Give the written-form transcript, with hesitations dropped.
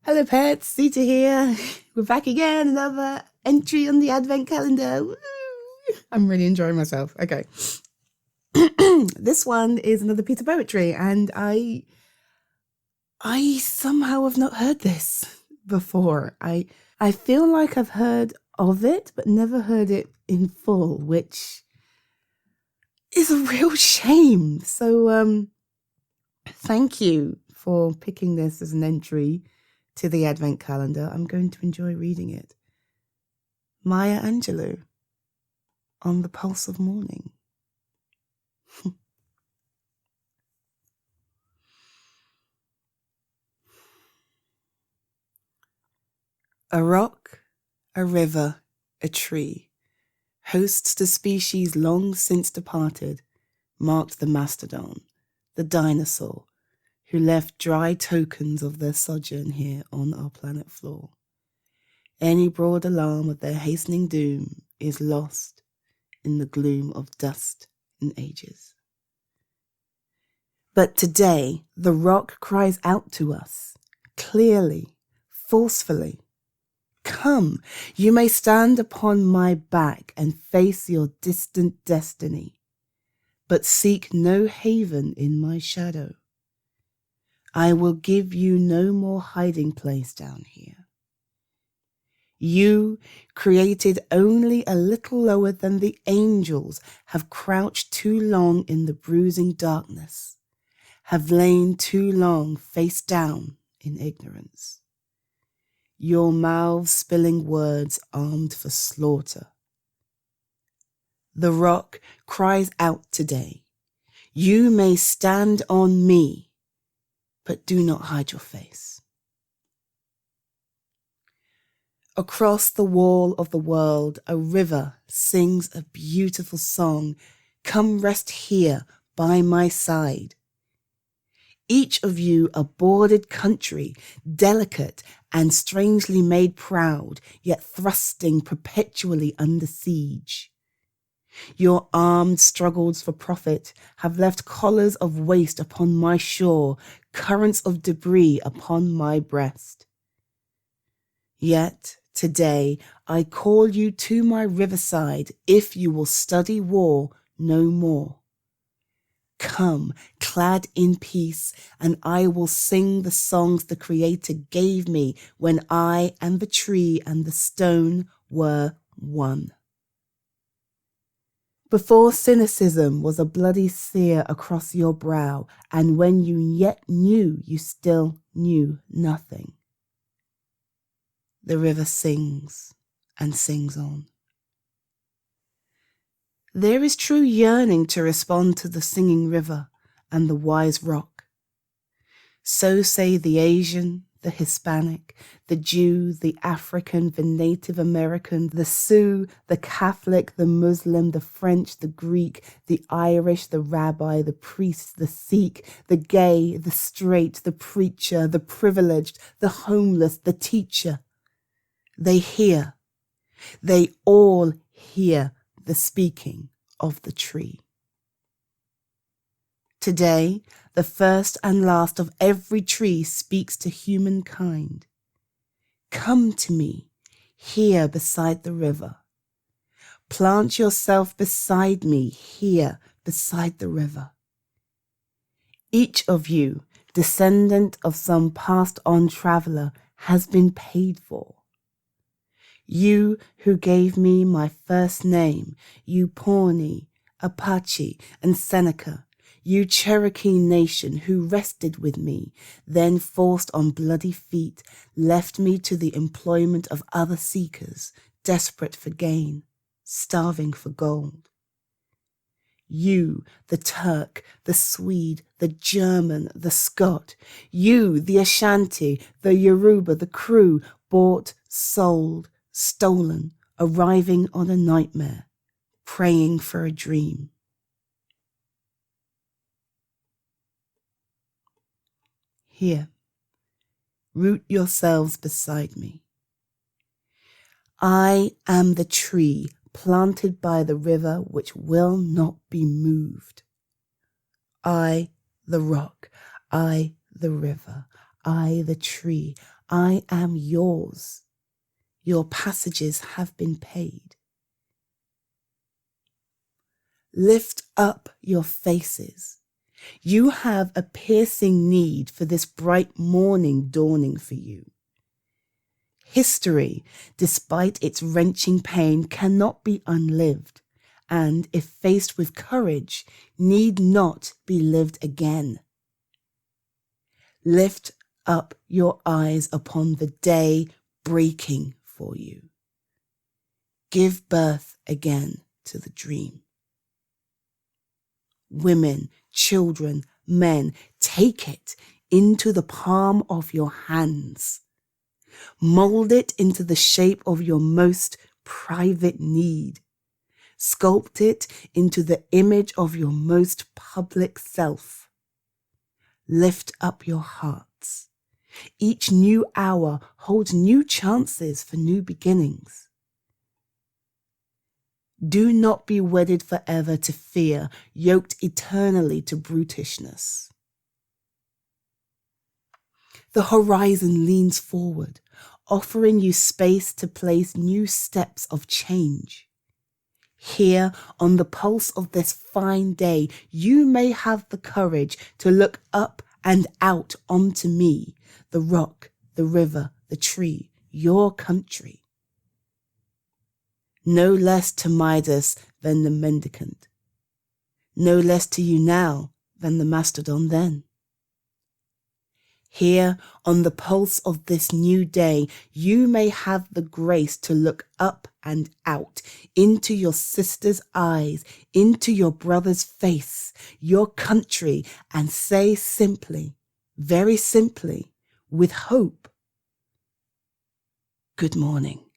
Hello pets, Sita here. We're back again, another entry on the advent calendar. Woo! I'm really enjoying myself. Okay. This one is another piece of poetry, and I somehow have not heard this before. I feel like I've heard of it, but never heard it in full, which is a real shame. So thank you for picking this as an entry to the advent calendar. I'm going to enjoy reading it. Maya Angelou, On the Pulse of Morning. A rock, a river, a tree, hosts the species long since departed, marked the mastodon, the dinosaur, who left dry tokens of their sojourn here on our planet floor. Any broad alarm of their hastening doom is lost in the gloom of dust and ages. But today, the rock cries out to us, clearly, forcefully. Come, you may stand upon my back and face your distant destiny, but seek no haven in my shadow. I will give you no more hiding place down here. You, created only a little lower than the angels, have crouched too long in the bruising darkness, have lain too long face down in ignorance. Your mouths spilling words armed for slaughter. The rock cries out today, you may stand on me, but do not hide your face. Across the wall of the world, a river sings a beautiful song. Come rest here by my side. Each of you a boarded country, delicate and strangely made proud, yet thrusting perpetually under siege. Your armed struggles for profit have left collars of waste upon my shore, currents of debris upon my breast. Yet today I call you to my riverside if you will study war no more. Come, clad in peace, and I will sing the songs the Creator gave me when I and the tree and the stone were one. Before cynicism was a bloody sear across your brow, and when you yet knew, you still knew nothing. The river sings and sings on. There is true yearning to respond to the singing river and the wise rock. So say the Asian, the Hispanic, the Jew, the African, the Native American, the Sioux, the Catholic, the Muslim, the French, the Greek, the Irish, the rabbi, the priest, the Sikh, the gay, the straight, the preacher, the privileged, the homeless, the teacher. They hear. They all hear the speaking of the tree. Today, the first and last of every tree speaks to humankind. Come to me, here beside the river. Plant yourself beside me, here beside the river. Each of you, descendant of some passed-on traveler, has been paid for. You who gave me my first name, you Pawnee, Apache, and Seneca, you Cherokee nation who rested with me, then forced on bloody feet, left me to the employment of other seekers, desperate for gain, starving for gold. You, the Turk, the Swede, the German, the Scot, you, the Ashanti, the Yoruba, the Kru, bought, sold, stolen, arriving on a nightmare, praying for a dream. Here, root yourselves beside me. I am the tree planted by the river which will not be moved. I, the rock, I, the river, I the tree, I am yours. Your passages have been paid. Lift up your faces. You have a piercing need for this bright morning dawning for you. History, despite its wrenching pain, cannot be unlived, and if faced with courage, need not be lived again. Lift up your eyes upon the day breaking for you. Give birth again to the dream. Women, children, men, take it into the palm of your hands. Mold it into the shape of your most private need. Sculpt it into the image of your most public self. Lift up your hearts. Each new hour holds new chances for new beginnings. Do not be wedded forever to fear, yoked eternally to brutishness. The horizon leans forward, offering you space to place new steps of change. Here, on the pulse of this fine day, you may have the courage to look up and out onto me, the rock, the river, the tree, your country. No less to Midas than the mendicant. No less to you now than the mastodon then. Here, on the pulse of this new day, you may have the grace to look up and out into your sister's eyes, into your brother's face, your country, and say simply, very simply, with hope, good morning.